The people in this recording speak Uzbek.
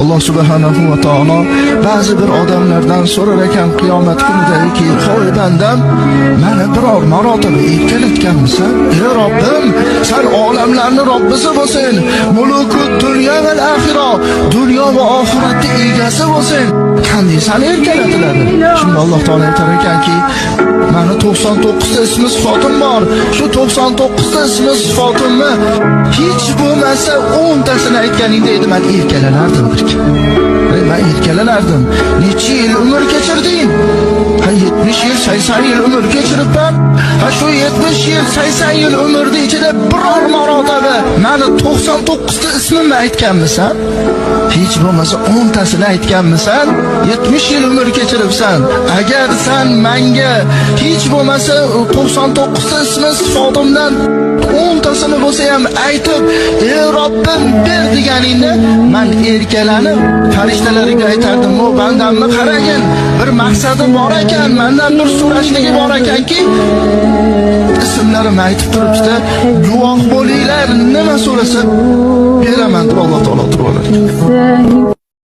Alloh subhanahu va taolo ba'zi bir odamlardan so'rar ekan qiyomat kunidagi, "Hoy bandam, meni biror marotaba erkalatganmisan? Ey Robbim, sen olamlarning Robbisi bo'lsin. Mulukut dunyo va axiro, dunyo va oxiratning egasi bo'lsin. Qanday san erkalatiladi?" Shunda Alloh taolo aytar ekanki, "Meni 99 ta ismi sifatim bor. Shu 99 ta ismi sifatimni hech bo'lmasa 10 tasini aytganingda edi, men erkalanardim birga. Men erkalanardim. Necha yil umr kechirding? 70 yil, 80 yil umr kechiribman. Shu 70 yil, 80 yil umrning ichida biror marotaba meni 99 ta ismimni aytganmisan? Hech bo'lmasa 10 tasini aytganmisan? 70 yil umr kechiribsan. Agar sen menga hech bo'lmasa 99 ta ismi sifatimdan 10 tasini bo'lsa ham aytib, "Ey Robbim, ber" deganingda, men erkalanib farishtalarga aytardim, "O bandamni qaragin, bir maqsadi bor ekan, mendan bir so'rashligi bor ekanki, ismlarimni aytib turibdi, guvoh bo'linglar, nima so'rasa beraman" deb Alloh taolo turib olar ekan.